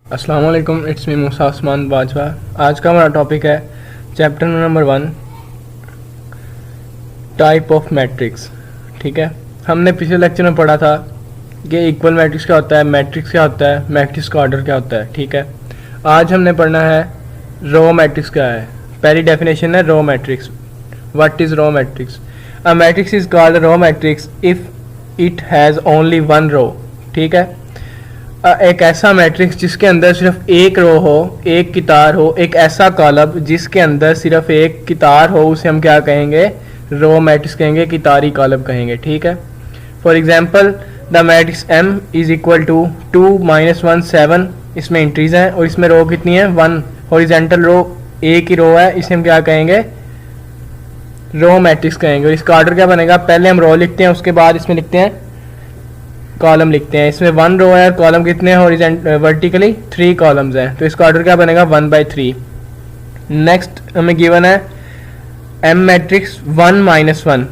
अस्सलाम वालेकुम, it's me मूसा उस्मान बाजवा। आज का हमारा टॉपिक है chapter number 1, type of matrix. ठीक है, हमने पिछले लेक्चर में पढ़ा था कि इक्वल मैट्रिक्स क्या होता है, मैट्रिक्स क्या होता है, मैट्रिक्स का ऑर्डर क्या होता है। ठीक है, आज हमने पढ़ना है रो मैट्रिक्स क्या है। पहली डेफिनेशन है row matrix. What is row matrix? A matrix is called row matrix if it has only one row. ठीक है, एक ऐसा मैट्रिक्स जिसके अंदर सिर्फ एक रो हो, एक कितार हो, एक ऐसा कॉलम जिसके अंदर सिर्फ एक कितार हो, उसे हम क्या कहेंगे? रो मैट्रिक्स कहेंगे, कितारी कॉलम कहेंगे। ठीक है, for example the matrix M is equal to 2 - 1 7। इसमें एंट्रीज हैं और इसमें रो कितनी है? 1। हॉरिजॉन्टल रो एक ही रो है, इसे हम क्या कहेंगे? रो मैट्रिक्स कहेंगे। और इसका ऑर्डर क्या बनेगा? पहले हम रो लिखते हैं, उसके बाद इसमें लिखते हैं कॉलम लिखते हैं। इसमें 1 रो है और कॉलम कितने हैं? वर्टिकली 3 कॉलम्स हैं, तो इसका ऑर्डर क्या बनेगा? 1/3। नेक्स्ट हमें गिवन है M मैट्रिक्स 1 - 1।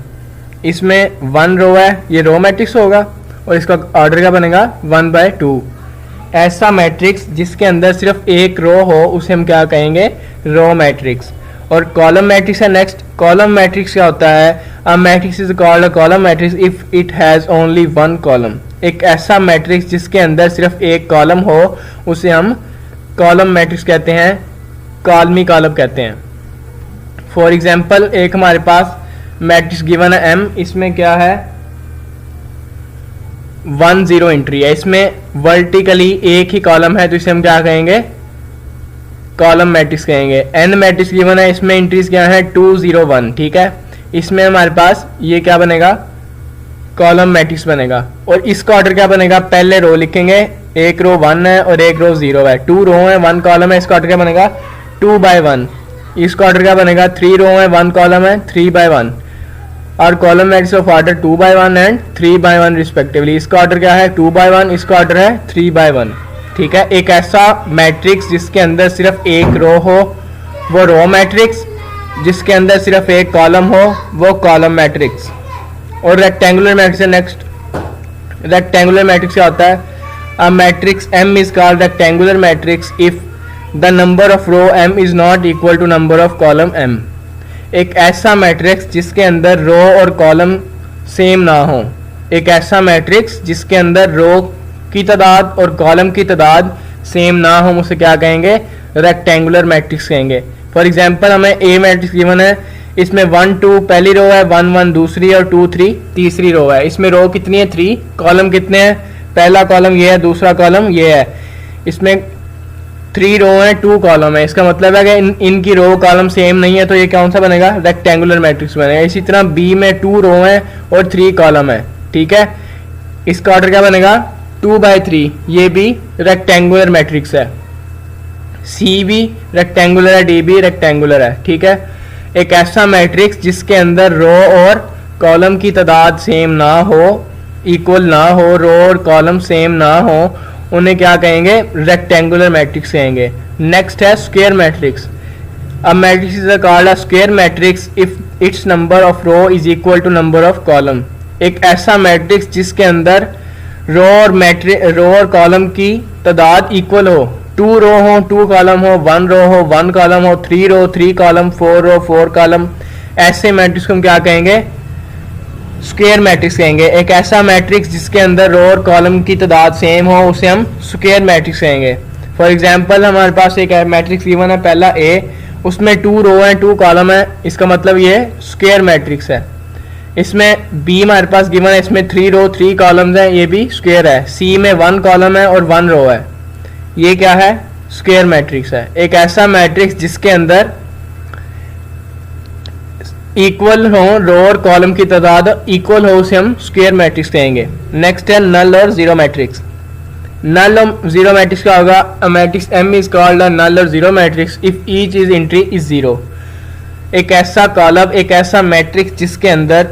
इसमें 1 रो है, ये रो मैट्रिक्स होगा और इसका ऑर्डर क्या बनेगा? 1/2। ऐसा मैट्रिक्स जिसके अंदर सिर्फ एक रो हो, उसे हम क्या कहेंगे? Row matrix. और कॉलम मैट्रिक्स है नेक्स्ट। कॉलम मैट्रिक्स क्या होता है? A matrix is called a column matrix if it has only one column. एक ऐसा मैट्रिक्स जिसके अंदर सिर्फ एक कॉलम हो, उसे हम कॉलम मैट्रिक्स कहते हैं, कॉलमी कॉलम कहते हैं। फॉर एग्जांपल एक हमारे पास मैट्रिक्स गिवन है M, इसमें क्या है? 1 0 एंट्री है, इसमें वर्टिकली एक ही कॉलम है, तो इसे हम क्या कहेंगे? कॉलम मैट्रिक्स कहेंगे। N मैट्रिक्स गिवन है, इसमें एंट्रीज क्या है? 2 0 1। ठीक है, इसमें हमारे पास ये क्या बनेगा? कॉलम मैट्रिक्स बनेगा। और इसका ऑर्डर क्या बनेगा? पहले रो लिखेंगे, एक रो 1 है और एक रो 0 है, 2 रो है 1 कॉलम है, इसका ऑर्डर क्या बनेगा? 2/1। इसका ऑर्डर क्या बनेगा? 3 रो है 1 कॉलम है, 3/1। और column matrix of order 2/1 and 3/1 respectively. इसका ऑर्डर क्या है? 2/1, इसका ऑर्डर है 3/1। ठीक है, एक ऐसा मैट्रिक्स जिसके अंदर सिर्फ एक रो हो, वो रो मैट्रिक्स। जिसके अंदर सिर्फ एक कॉलम हो, वो कॉलम मैट्रिक्स। और रेक्टेंगुलर मैट्रिक्स है नेक्स्ट। रेक्टेंगुलर मैट्रिक्स क्या होता है? A matrix M is called rectangular matrix if the number of row M is not equal to number of column M। एक ऐसा मैट्रिक्स जिसके अंदर रो और कॉलम सेम ना हो। एक ऐसा मैट्रिक्स जिसके अंदर रो की तादाद और कॉलम की तादाद सेम ना हो, उसे क्या कहेंगे? रेक्टेंगुलर मैट्रिक्स कहेंगे। फॉर एग्जांपल हमें A मैट्रिक्स गिवन है, इसमें 1 2 पहली रो है, 1 1 दूसरी और 2 3 तीसरी रो है। इसमें रो कितनी है? 3। कॉलम कितने हैं? पहला कॉलम ये है, दूसरा कॉलम ये है। इसमें 3 रो है, 2 कॉलम है। इसका मतलब है कि इनकी रो कॉलम सेम नहीं है, तो ये कौन सा बनेगा? रेक्टेंगुलर मैट्रिक्स बनेगा। इसी तरह B में 2 रो है और 3 कॉलम है। ठीक है, इसका ऑर्डर क्या बनेगा? 2/3। ये भी रेक्टेंगुलर मैट्रिक्स है। C भी रेक्टेंगुलर है, D भी रेक्टेंगुलर है। ठीक है, एक ऐसा मैट्रिक्स जिसके अंदर रो और कॉलम की तादाद सेम ना हो, इक्वल ना हो, रो और कॉलम सेम ना हो, उन्हें क्या कहेंगे? रेक्टेंगुलर मैट्रिक्स कहेंगे। नेक्स्ट है square matrix. A matrix is called a square matrix if its number of row is equal to number of column. एक ऐसा मैट्रिक्स जिसके अंदर रो और कॉलम की तादाद इक्वल हो। 2 रो हो, 2 कॉलम हो, 1 रो हो, 1 कॉलम हो, 3 रो 3 कॉलम, 4 रो 4 कॉलम। ऐसे मैट्रिक्स को हम क्या कहेंगे? स्क्वायर मैट्रिक्स कहेंगे। एक ऐसा मैट्रिक्स जिसके अंदर रो और कॉलम की तादाद सेम हो, उसे हम स्क्वायर मैट्रिक्स कहेंगे। फॉर एग्जांपल हमारे पास एक मैट्रिक्स गिवन है, पहला A, उसमें 2 रो है 2 कॉलम है, इसका मतलब ये स्क्वायर मैट्रिक्स है। इसमें B हमारे पास गिवन है, इसमें 3 रो 3 कॉलम्स हैं, ये भी स्क्वायर है। C में 1 कॉलम है और 1 रो है, ये क्या है? स्क्वायर मैट्रिक्स है। एक ऐसा मैट्रिक्स जिसके अंदर इक्वल हो, रो और कॉलम की तादाद इक्वल हो, उसे हम स्क्वायर मैट्रिक्स कहेंगे। नेक्स्ट है नल और जीरो मैट्रिक्स। नल और जीरो मैट्रिक्स क्या होगा? A matrix M is called a null और zero matrix if each is entry is 0। एक ऐसा कॉलम, एक ऐसा मैट्रिक्स जिसके अंदर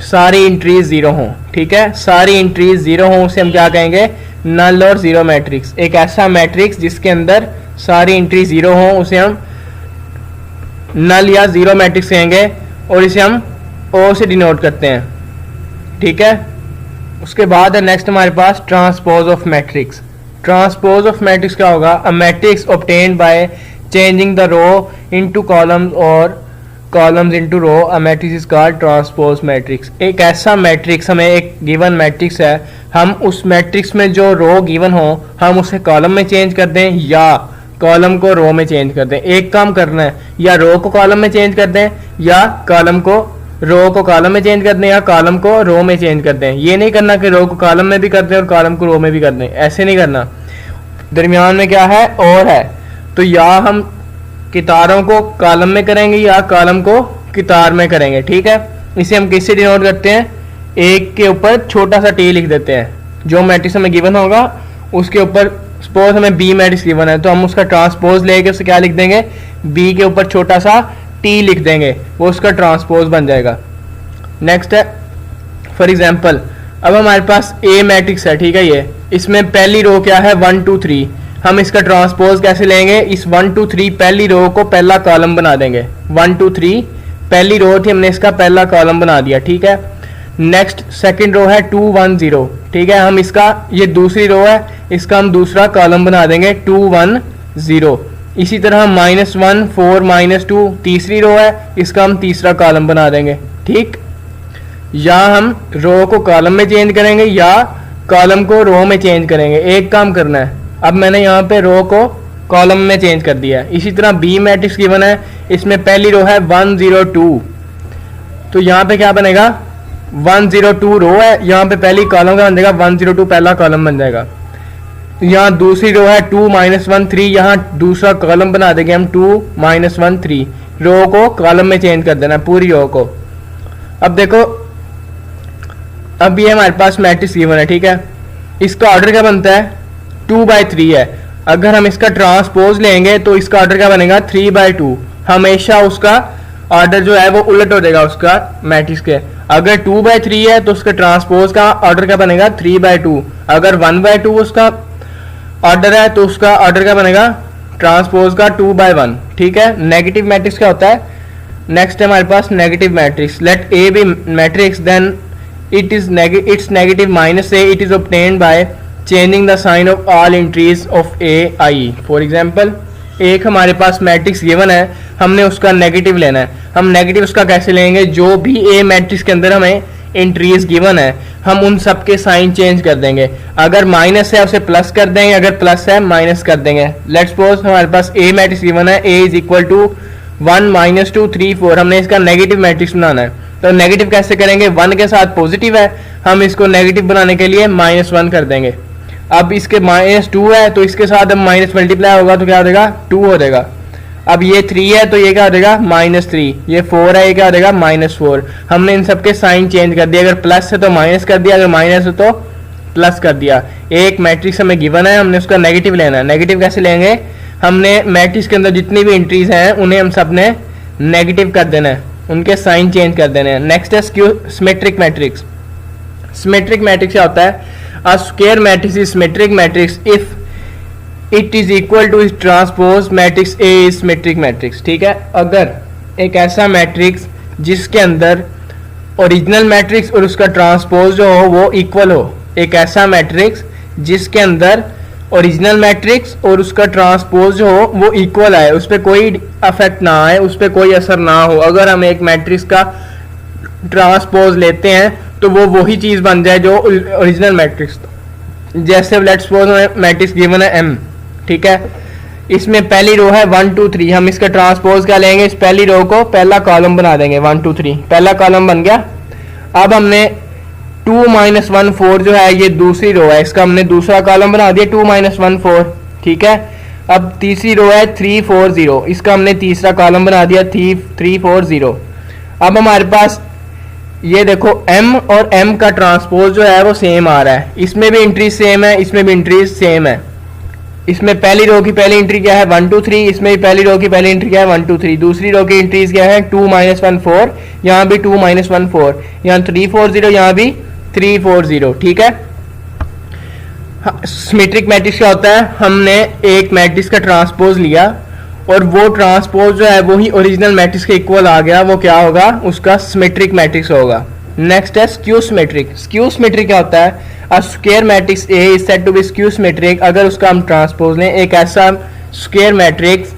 सारी एंट्रीज 0 हों। ठीक है, सारी एंट्रीज 0 हों, उसे हम क्या कहेंगे? नल और जीरो मैट्रिक्स। एक ऐसा मैट्रिक्स जिसके अंदर सारी एंट्री 0 हों, उसे हम नल या जीरो मैट्रिक्स कहेंगे और इसे हम O से डिनोट करते हैं। ठीक है, उसके बाद है नेक्स्ट हमारे पास transpose of matrix. Transpose of matrix क्या होगा? A matrix obtained by changing the row into columns और columns into row, a matrix is called transpose matrix. एक ऐसा मैट्रिक्स, हमें एक गिवन मैट्रिक्स है, हम उस मैट्रिक्स में जो रो गिवन हो हम उसे कॉलम में चेंज कर दें या कॉलम को रो में चेंज कर दें। एक काम करना है, या रो को कॉलम में चेंज कर दें या कॉलम को रो को कॉलम में चेंज कर दें या कॉलम को रो में चेंज कर दें। ये नहीं करना कि रो को कॉलम में भी कर दें और कॉलम को रो में भी कर दें, ऐसे नहीं करना। दरमियान में क्या है? और है। तो या हम कितारों को कॉलम में करेंगे या कॉलम को कितार में करेंगे, ठीक है। इसे हम किससे डिनोट करते हैं? एक के ऊपर छोटा सा टी लिख देते हैं। जो मैट्रिक्स हमें गिवन होगा उसके ऊपर, सपोज हमें बी मैट्रिक्स गिवन है तो हम उसका ट्रांसपोज लेके उसे क्या लिख देंगे? बी के ऊपर छोटा सा टी लिख देंगे, वो उसका ट्रांसपोज बन जाएगा। नेक्स्ट है फॉर एग्जांपल, अब हमारे पास ए मैट्रिक्स है, ठीक है। ये इसमें पहली रो क्या है? 1 2 3। हम इसका ट्रांसपोज कैसे लेंगे? इस 1 2 3 पहली रो को पहला कॉलम बना देंगे। 1 2 3 पहली रो थी, हमने इसका पहला कॉलम बना दिया, ठीक है। नेक्स्ट सेकंड रो है 2 1 0, ठीक है। हम इसका, ये दूसरी रो है, इसका हम दूसरा कॉलम बना देंगे 2 1 0। इसी तरह हम -1 4 -2 तीसरी रो है, इसका हम तीसरा कॉलम बना देंगे, ठीक। या हम रो को कॉलम में चेंज करेंगे या कॉलम को रो में चेंज करेंगे। एक काम करना है, अब मैंने यहाँ पे रो को कॉलम में चेंज कर दिया है। इसी तरह बी मैट्रिक्स गिवन है, इसमें पहली रो है 1 0 2, तो यहाँ पे क्या बनेगा? 1 0 2 रो है, यहाँ पे पहली कॉलम का बन जाएगा 1 0 2 पहला कॉलम बन जाएगा। यहाँ दूसरी रो है 2 -1 3, यहाँ दूसरा कॉलम बना देंगे हम 2 -1 3। रो को कॉलम में चेंज कर देना, पूरी रो को। अब देखो, अब ये हमारे पास मैट्रिक्स गिवन है, ठीक है। इसका ऑर्डर क्या बनता है? 2/3 है। अगर हम इसका ट्रांसपोज लेंगे तो इसका ऑर्डर क्या बनेगा? 3/2। हमेशा उसका ऑर्डर जो है वो उलट हो जाएगा उसका मैट्रिक्स के। अगर 2/3 है तो उसका ट्रांसपोज का ऑर्डर क्या बनेगा? 3/2। अगर 1/2 उसका ऑर्डर है तो उसका ऑर्डर क्या बनेगा? ट्रांसपोज का 2/1, ठीक है। नेगेटिव मैट्रिक्स क्या होता है? नेक्स्ट है हमारे पास negative matrix. Let A be matrix, then its negative -a, it is obtained by changing the sign of all entries of a i. For example, एक हमारे पास मैट्रिक्स गिवन है, हमने उसका नेगेटिव लेना है। हम नेगेटिव उसका कैसे लेंगे? जो भी ए मैट्रिक्स के अंदर हमें एंट्रीज गिवन है हम उन सब के साइन चेंज कर देंगे। अगर माइनस है उसे प्लस कर देंगे, अगर प्लस है माइनस कर देंगे। लेट्स सपोज हमारे पास ए मैट्रिक्स गिवन है, a इज इक्वल टू 1 -2 3 4। हमने इसका नेगेटिव मैट्रिक्स बनाना है, तो नेगेटिव कैसे करेंगे? 1 के साथ पॉजिटिव है, हम इसको नेगेटिव बनाने के लिए -1 कर देंगे। अब इसके -2 है तो इसके साथ अब माइनस मल्टीप्लाई होगा तो क्या हो जाएगा? 2 हो जाएगा। अब ये 3 है तो ये क्या हो जाएगा? -3। ये 4 है, ये क्या हो जाएगा? -4। हमने इन सबके साइन चेंज कर दिया, अगर प्लस है तो माइनस कर दिया, अगर माइनस है तो प्लस कर दिया। एक मैट्रिक्स हमें गिवन है, हमने उसका नेगेटिव लेना है। नेगेटिव कैसे लेंगे? हमने मैट्रिक्स के अंदर जितनी भी एंट्रीज हैं उन्हें हम सब ने नेगेटिव कर देना है, उनके साइन चेंज कर देने हैं। नेक्स्ट है सिमेट्रिक मैट्रिक्स। सिमेट्रिक मैट्रिक्स क्या होता है? A square matrix is symmetric matrix if it is equal to its transpose matrix A is symmetric matrix, ठीक है। अगर एक ऐसा मैट्रिक्स जिसके अंदर ओरिजिनल मैट्रिक्स और उसका ट्रांसपोज जो हो वो इक्वल हो, एक ऐसा मैट्रिक्स जिसके अंदर ओरिजिनल मैट्रिक्स और उसका ट्रांसपोज जो हो वो इक्वल आए, उस पर कोई अफेक्ट ना आए, उस पर कोई असर ना हो। अगर हम एक मैट्रिक्स का ट्रांसपोज लेते हैं तो वो वही चीज बन जाए जो ओरिजिनल मैट्रिक्स। जैसे लेट्स सपोज मैट्रिक्स गिवन है M, ठीक है। इसमें पहली रो है 1 2 3, हम इसका ट्रांसपोज क्या लेंगे? इस पहली रो को पहला कॉलम बना देंगे 1 2 3, पहला कॉलम बन गया। अब हमने 2 -1 4 जो है ये दूसरी रो है, इसका हमने दूसरा कॉलम बना दिया 2 -1 4, ठीक है। अब तीसरी रो है 3 4 0, इसका हमने तीसरा कॉलम बना दिया 3 4 0। अब हमारे पास ये देखो M और M का ट्रांसपोज जो है वो सेम आ रहा है, इसमें भी एंट्री सेम है, इसमें भी एंट्री सेम है। इसमें पहली रो की पहली एंट्री क्या है? 1 2 3। इसमें भी पहली रो की पहली एंट्री क्या है? 1 2 3। दूसरी रो की एंट्रीज क्या है? 2 -1 4, यहाँ भी 2 -1 4, यहाँ 3 4 0, यहाँ भी 3 4 0, ठीक है। सिमेट्रिक मैट्रिक्स क्या होता है? हमने एक मैट्रिक्स का ट्रांसपोज लिया और वो ट्रांसपोज जो है वही ओरिजिनल मैट्रिक्स के इक्वल आ गया, वो क्या होगा? उसका सिमेट्रिक मैट्रिक्स होगा। नेक्स्ट है स्क्यू सिमेट्रिक। स्क्यू सिमेट्रिक क्या होता है? A square matrix A is said to be skew symmetric, अगर उसका हम ट्रांसपोज लें, एक ऐसा स्क्वायर मैट्रिक्स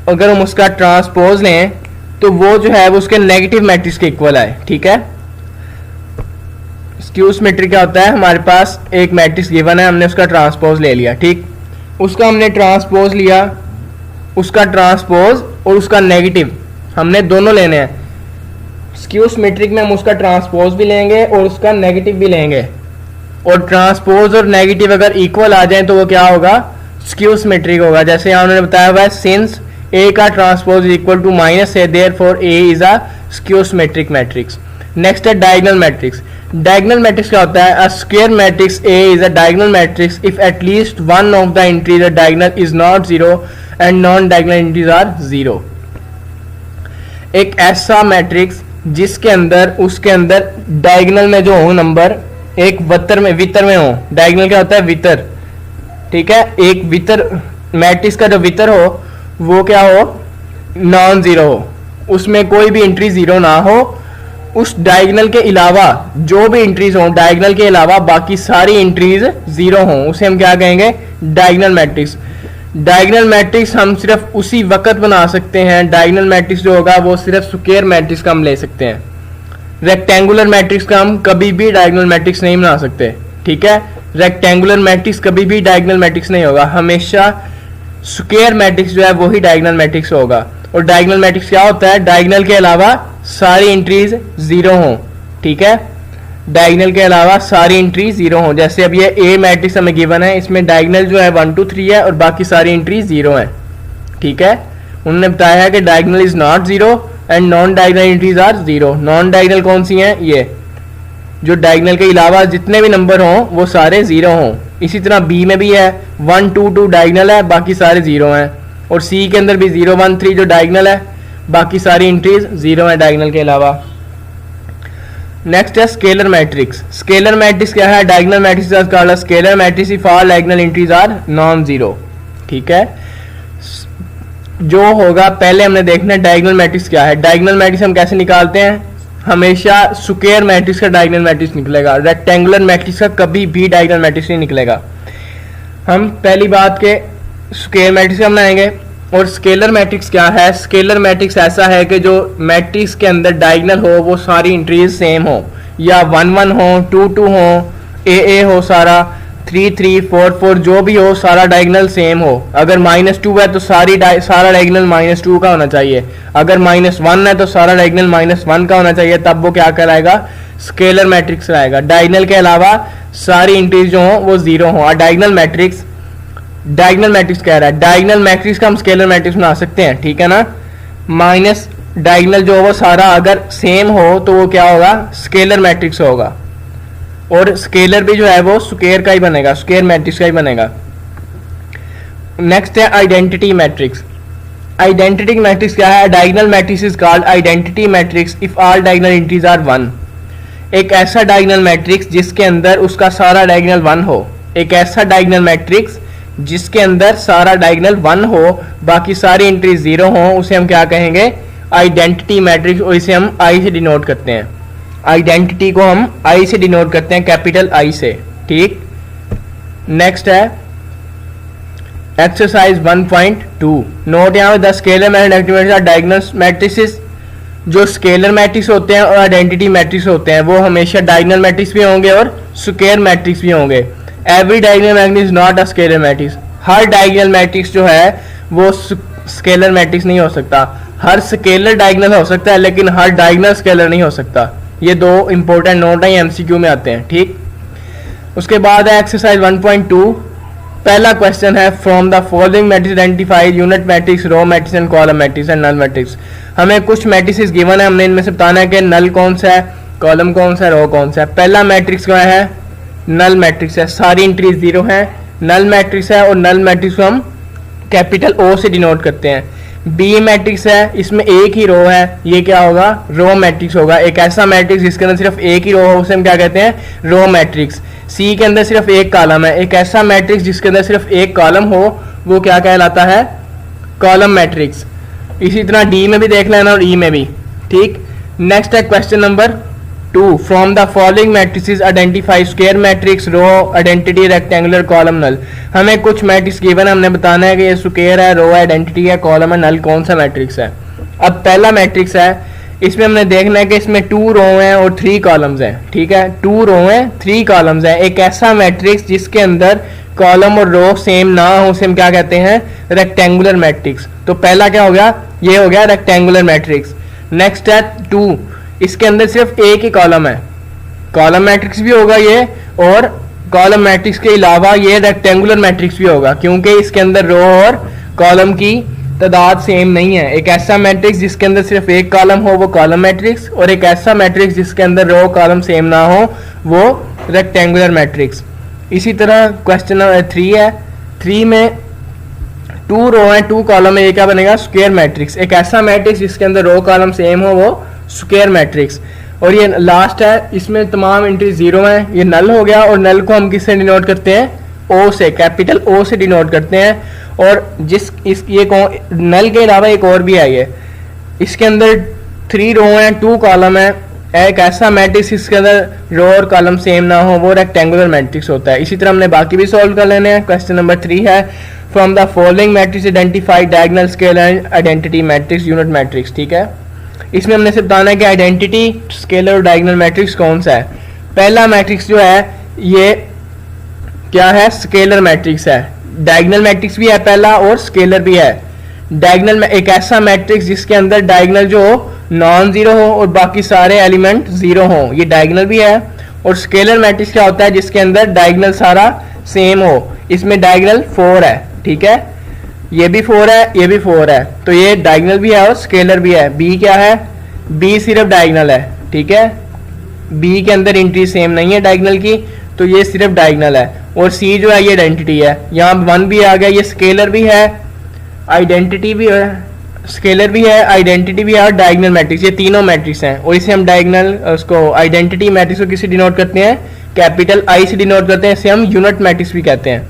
अगर हम उसका ट्रांसपोज लें तो वो जो है वो उसके नेगेटिव मैट्रिक्स के इक्वल है। ठीक है, स्क्यू सिमेट्रिक क्या होता है, हमारे पास एक मैट्रिक्स गिवन है, हमने उसका ट्रांसपोज ले लिया। ठीक, उसका हमने ट्रांसपोज लिया, उसका ट्रांसपोज और उसका नेगेटिव हमने दोनों लेने हैं। स्क्यू सिमेट्रिक में हम उसका ट्रांसपोज भी लेंगे और उसका नेगेटिव भी लेंगे, और ट्रांसपोज और नेगेटिव अगर इक्वल आ जाए तो वो क्या होगा, स्क्यू सिमेट्रिक होगा। जैसे यहाँ उन्होंने बताया हुआ है, सिंस ए का transpose is equal to minus A, therefore A is a skew symmetric matrix. Next है डायगोनल मैट्रिक्स। डायगोनल मैट्रिक्स क्या होता है, a square matrix A is a diagonal matrix if at least one of the entries diagonal is not zero and non diagonal entries are zero. एक ऐसा matrix जिसके अंदर उसके अंदर डायगोनल में जो हो नंबर एक वितर में हो, डायगोनल क्या होता है, वितर। ठीक है, एक वितर मैट्रिक्स का जो वितर हो वो क्या हो, नॉन जीरो हो, उसमें कोई भी एंट्री जीरो ना हो, उस डायगोनल के अलावा जो भी एंट्रीज हो डायगोनल के अलावा बाकी सारी एंट्रीज जीरो हो, उसे हम क्या कहेंगे, डायगोनल मैट्रिक्स। डायगोनल मैट्रिक्स हम सिर्फ उसी वक्त बना सकते हैं, डायगोनल मैट्रिक्स जो होगा वो सिर्फ स्क्वायर मैट्रिक्स का हम ले सकते हैं, रेक्टेंगुलर मैट्रिक्स का हम कभी भी डायगोनल मैट्रिक्स नहीं बना सकते। ठीक है, रेक्टेंगुलर मैट्रिक्स कभी भी डायगोनल मैट्रिक्स नहीं होगा, हमेशा स्क्वायर मैट्रिक्स जो है वही डायगोनल मैट्रिक्स होगा। और डायगोनल मैट्रिक्स क्या होता है, डायगोनल के अलावा सारी एंट्रीज जीरो हो। ठीक है, डायगोनल के अलावा सारी एंट्री जीरो हो। जैसे अब ये ए मैट्रिक्स हमें गिवन है, इसमें डायगोनल जो है 1 2 3 है और बाकी सारी एंट्री जीरो है। ठीक है, उन्होंने बताया है कि diagonal is not zero and non diagonal entries are zero. Non diagonal कौन सी हैं, ये जो डायगोनल के अलावा जितने भी नंबर हों वो सारे जीरो हों। इसी तरह बी में भी है 1 2 2 डायगोनल है, बाकी सारे जीरो हैं, और सी के अंदर भी 0 1 3 जो डायगोनल है, बाकी सारी एंट्रीज जीरो है डायगोनल के अलावा। नेक्स्ट है स्केलर मैट्रिक्स। स्केलर मैट्रिक्स क्या है, diagonal matrix is called scalar matrix if all diagonal entries are non zero. ठीक है, जो होगा पहले हमने देखना है डायगोनल मैट्रिक्स क्या है। डायगोनल मैट्रिक्स हम कैसे निकालते हैं, हमेशा स्क्वायर मैट्रिक्स का डायगोनल मैट्रिक्स निकलेगा, रेक्टेंगुलर मैट्रिक्स का कभी भी डायगोनल मैट्रिक्स नहीं निकलेगा। हम पहली बात के स्क्वायर मैट्रिक्स का बनाएंगे। और स्केलर मैट्रिक्स क्या है, स्केलर मैट्रिक्स ऐसा है कि जो मैट्रिक्स के अंदर डायगोनल हो वो सारी एंट्रीज सेम हो, या 1 1 हो, 2 2 हो, ए हो सारा, 3 3 4 4 जो भी हो सारा डायगोनल सेम हो। अगर -2 है तो सारा डायगोनल -2 का होना चाहिए, अगर -1 है तो सारा डायगोनल -1 का होना चाहिए, तब वो क्या कहलाएगा, स्केलर मैट्रिक्स रहेगा। डायगोनल के अलावा सारी एंट्रीज जो हो वो जीरो हो। डायगोनल मैट्रिक्स कह रहा है, डायगोनल मैट्रिक्स का हम स्केलर मैट्रिक्स बना सकते हैं। ठीक है ना, माइनस डायगोनल जो वो सारा अगर सेम हो तो वो क्या होगा, स्केलर मैट्रिक्स होगा। और स्केलर भी जो है वो स्क्वायर का ही बनेगा, स्क्वायर मैट्रिक्स का ही बनेगा। नेक्स्ट है आइडेंटिटी मैट्रिक्स। आइडेंटिटी मैट्रिक्स क्या है, diagonal matrix is called identity matrix if all diagonal entries are 1। एक ऐसा डायगोनल मैट्रिक्स जिसके अंदर उसका सारा डायगोनल 1 हो, एक ऐसा डायगोनल मैट्रिक्स जिसके अंदर सारा डायगोनल 1 हो, बाकी सारी एंट्री 0 हो, उसे हम क्या कहेंगे, आइडेंटिटी मैट्रिक्स, और इसे हम आई से डिनोट करते हैं। आइडेंटिटी को हम आई से डिनोट करते हैं, कैपिटल आई से। ठीक, नेक्स्ट है एक्सरसाइज 1.2। नोट यहाँ पे the scalar matrix are diagonal matrices. जो स्केलर मैट्रिक्स होते हैं और आइडेंटिटी मैट्रिक्स होते हैं वो हमेशा डायगोनल मैट्रिक्स भी होंगे और स्क्वायर मैट्रिक्स भी होंगे। Every diagonal matrix is not a scalar matrix. Her diagonal matrix जो है वो स्केलर मैट्रिक्स नहीं हो सकता। हर स्केलर डायगोनल हो सकता है लेकिन हर डायगोनल स्केलर नहीं हो सकता। ये दो इंपॉर्टेंट नोट है, एमसीक्यू में आते हैं। ठीक, उसके बाद है एक्सरसाइज 1.2। पहला क्वेश्चन है from the following matrix identify unit matrix, row matrix and column matrix and null matrix. हमें कुछ मैट्रिक्स गिवन है, हमने इनमें से बताना है कि नल कौन सा है, कॉलम कौन सा है, रो कौन सा है। पहला मैट्रिक्स क्या है, नल मैट्रिक्स है, सारी एंट्रीज 0 है, नल मैट्रिक्स है और नल मैट्रिक्स को हम कैपिटल O से डिनोट करते हैं। बी मैट्रिक्स है, इसमें एक ही रो है, ये क्या होगा, रो मैट्रिक्स होगा। एक ऐसा मैट्रिक्स जिसके अंदर सिर्फ एक ही रो हो उसे हम क्या कहते हैं, रो मैट्रिक्स। सी के अंदर सिर्फ एक कॉलम है, एक ऐसा मैट्रिक्स जिसके अंदर सिर्फ एक कॉलम हो वो क्या कहलाता है, कॉलम मैट्रिक्स। इसी तरह डी में भी देख लेना और ई में भी। ठीक, नेक्स्ट है question number 2 from the following matrices identify square matrix, row identity, rectangular, column, null. हमें कुछ मैट्रिक्स गिवन है, हमने बताना है कि ये स्क्वायर है, रो है, आइडेंटिटी है, कॉलम है, नल कौन सा मैट्रिक्स है। अब पहला मैट्रिक्स है, इसमें हमने देखना है कि इसमें 2 रो हैं और 3 कॉलम्स हैं, ठीक है। 2 रो हैं 3 कॉलम्स हैं। एक ऐसा मैट्रिक्स जिसके अंदर कॉलम और रो सेम ना हो उसे हम क्या कहते हैं, रेक्टेंगुलर मैट्रिक्स। तो पहला क्या हो गया, ये हो गया रेक्टेंगुलर मैट्रिक्स। नेक्स्ट है 2, इसके अंदर सिर्फ एक ही कॉलम है, कॉलम मैट्रिक्स भी होगा ये, और कॉलम मैट्रिक्स के अलावा ये रेक्टेंगुलर मैट्रिक्स भी होगा, क्योंकि इसके अंदर रो और कॉलम की तादाद सेम नहीं है। एक ऐसा मैट्रिक्स जिसके अंदर सिर्फ एक कॉलम हो वो कॉलम मैट्रिक्स, और एक ऐसा मैट्रिक्स जिसके अंदर रो कॉलम सेम ना हो वो रेक्टेंगुलर मैट्रिक्स। इसी तरह क्वेश्चन नंबर 3 है, 3 में 2 रो है 2 कॉलम है, ये क्या बनेगा, स्क्वायर मैट्रिक्स। एक ऐसा मैट्रिक्स जिसके अंदर रो कॉलम सेम हो वो स्क्वायर मैट्रिक्स। और ये लास्ट है, इसमें तमाम एंट्री 0 है, ये नल हो गया। और नल को हम किससे डिनोट करते हैं, ओ से, कैपिटल ओ से डिनोट करते हैं। और जिस इस ये नल के अलावा एक और भी है, ये इसके अंदर 3 रो है 2 कॉलम है, एक ऐसा मैट्रिक्स इसके अंदर रो और कॉलम सेम ना हो वो रेक्टेंगुलर मैट्रिक्स होता है। इसी तरह हमने बाकी भी सॉल्व कर लेने हैं। क्वेश्चन नंबर 3 है, from the following matrix identify diagonal, scalar, identity matrix, unit matrix, ठीक है। इसमें हमने सिर्फ बताना है कि आइडेंटिटी, स्केलर और डायगोनल मैट्रिक्स कौन सा है। पहला मैट्रिक्स जो है ये क्या है, स्केलर मैट्रिक्स है। डायगोनल मैट्रिक्स भी है पहला और स्केलर भी है। डायगोनल में एक ऐसा मैट्रिक्स जिसके अंदर डायगोनल जो नॉन जीरो हो और बाकी सारे एलिमेंट 0 हो, ये डायगोनल भी है। और स्केलर मैट्रिक्स क्या होता है, जिसके अंदर डायगोनल सारा सेम हो। इसमें डायगोनल 4 है, ठीक है, ये भी 4 है, ये भी 4 है, तो ये डायगोनल भी है और स्केलर भी है। बी क्या है, बी सिर्फ डायगोनल है, ठीक है, बी के अंदर एंट्री सेम नहीं है डायगोनल की, तो ये सिर्फ डायगोनल है। और सी जो है ये आइडेंटिटी है, यहाँ 1 भी आ गया, ये स्केलर भी है, आइडेंटिटी भी है, स्केलर भी है, आइडेंटिटी भी है और डायगोनल मैट्रिक्स, ये तीनों मैट्रिक्स हैं। और इसे हम डायगोनल उसको आइडेंटिटी मैट्रिक्स को किससे डिनोट करते हैं, कैपिटल आई से डिनोट करते हैं, इसे हम यूनिट मैट्रिक्स भी कहते हैं।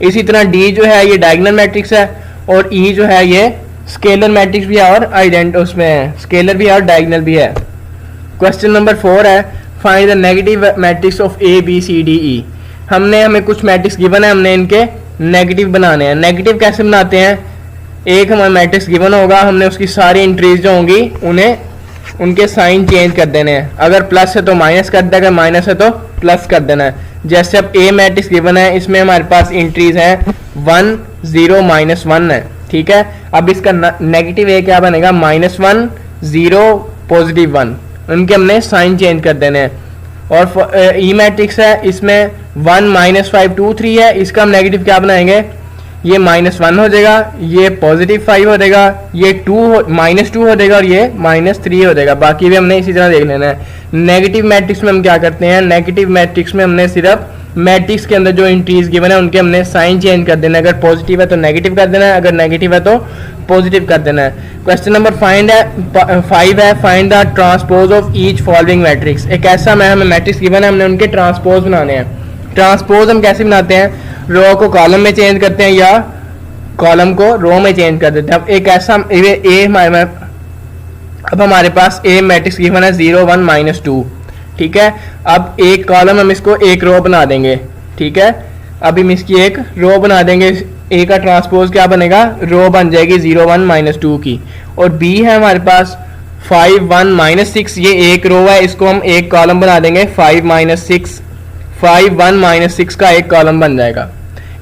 इसी तरह डी जो है ये डायगोनल मैट्रिक्स है और ई जो है ये स्केलर मैट्रिक्स भी है और उसमें स्केलर भी है और डायगोनल भी है। क्वेश्चन नंबर 4 है, find the negative matrix of A B C D E. हमें कुछ मैट्रिक्स गिवन है, हमने इनके नेगेटिव बनाने हैं। नेगेटिव कैसे बनाते हैं, एक हमारा मैट्रिक्स गिवन होगा, हमने उसकी सारी एंट्रीज जो होंगी उन्हें उनके साइन चेंज कर देने हैं। अगर प्लस है तो माइनस कर देगा, माइनस है तो प्लस कर देना है। जैसे अब ए मैट्रिक्स गिवन है, इसमें हमारे पास एंट्रीज हैं 1 0 -1 है, ठीक है। अब इसका नेगेटिव ए क्या बनेगा, -1 0 +1, उनके हमने साइन चेंज कर देने हैं। और ई मैट्रिक्स है, इसमें 1 -5 2 3 है, इसका हम नेगेटिव क्या बनाएंगे, ये -1 हो जाएगा, ये +5 हो जाएगा, ये -2 हो जाएगा और ये -3 हो जाएगा। बाकी भी हमने इसी तरह देख लेना है। नेगेटिव मैट्रिक्स में हम क्या करते हैं, नेगेटिव मैट्रिक्स में हमने सिर्फ मैट्रिक्स के अंदर जो एंट्रीज गिवन है उनके हमने साइन चेंज कर देना है। अगर पॉजिटिव है तो नेगेटिव कर देना है, अगर नेगेटिव है तो पॉजिटिव कर देना है। क्वेश्चन नंबर 5 है, find the transpose of each following matrix. एक ऐसा हमें मैट्रिक्स गिवन है, हमने उनके ट्रांसपोज बनाने हैं। ट्रांसपोज हम कैसे बनाते हैं, रो को कॉलम में चेंज करते हैं या कॉलम को रो में चेंज कर देते हैं। अब एक ऐसा अब हमारे पास ए मैट्रिक्स गिवन है 0 1 -2, ठीक है। अब एक कॉलम हम इसको एक रो बना देंगे, ठीक है। अभी हम इसकी एक रो बना देंगे, ए का ट्रांसपोज क्या बनेगा, रो बन जाएगी 0 1 -2 की। और बी है हमारे पास 5 1 -6, ये एक रो है, इसको हम एक कॉलम बना देंगे 5 -6, 5 1 -6 का एक कॉलम बन जाएगा।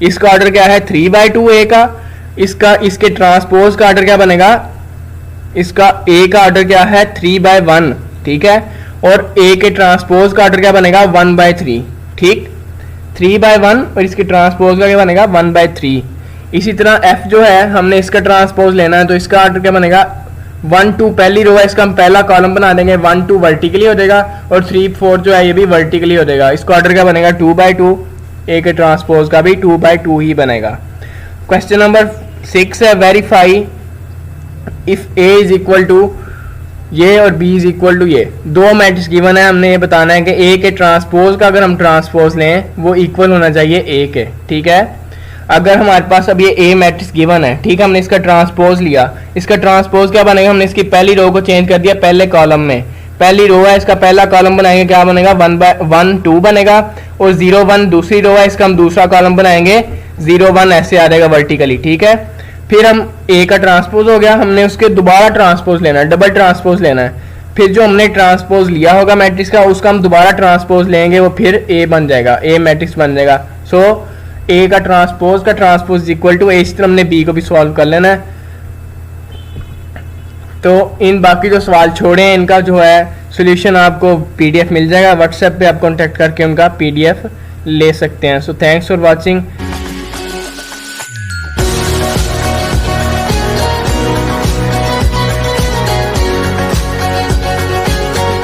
इसका ऑर्डर क्या है 3/2 ए का, इसके ट्रांसपोज का ऑर्डर क्या बनेगा, इसका ए का ऑर्डर क्या है 3/1, ठीक है। और ए के ट्रांसपोज का ऑर्डर क्या बनेगा 1/3, ठीक, 3/1 और इसके ट्रांसपोज का क्या बनेगा 1/3। इसी तरह एफ जो है हमने इसका ट्रांसपोज लेना है, तो इसका ऑर्डर क्या बनेगा 1 2, पहली रो है, इसका हम पहला कॉलम बना देंगे, 1 2 वर्टिकली हो जाएगा और 3 4 जो है ये भी वर्टिकली हो जाएगा। इसका ऑर्डर क्या बनेगा 2/2, ए के ट्रांसपोज का भी 2/2 ही बनेगा। क्वेश्चन नंबर 6 है, verify if A is equal to ये और बी इज इक्वल टू ये। दो मैट्रिक्स गिवन है, हमने ये बताना है कि ए के ट्रांसपोज का अगर हम ट्रांसपोज लें वो इक्वल होना चाहिए ए के, ठीक है। अगर हमारे पास अब ये ए मैट्रिक्स गिवन है, ठीक है, हमने इसका ट्रांसपोज लिया, इसका ट्रांसपोज क्या बनेगा, हमने इसकी पहली रो को चेंज कर दिया पहले कॉलम में, पहली रो है, इसका पहला कॉलम बनाएंगे, क्या बनेगा 1/1 बनेगा, और 0 1 दूसरी रो है, इसका हम दूसरा कॉलम बनाएंगे 0 1 ऐसे आ जाएगा वर्टिकली। ठीक है, फिर हम ए का ट्रांसपोज हो गया, हमने उसके दोबारा ट्रांसपोज लेना है, डबल ट्रांसपोज लेना है, फिर जो हमने ट्रांसपोज लिया होगा मैट्रिक्स का उसका हम दोबारा ट्रांसपोज लेंगे, वो फिर ए बन जाएगा, ए मैट्रिक्स बन जाएगा। सो ए का ट्रांसपोज इक्वल टू ए। इस तरह हमने बी को भी सॉल्व कर लेना है। तो इन बाकी जो सवाल छोड़े हैं इनका जो है सोल्यूशन आपको पीडीएफ मिल जाएगा, व्हाट्सएप पे आप कांटेक्ट करके उनका पीडीएफ ले सकते हैं। So thanks for watching.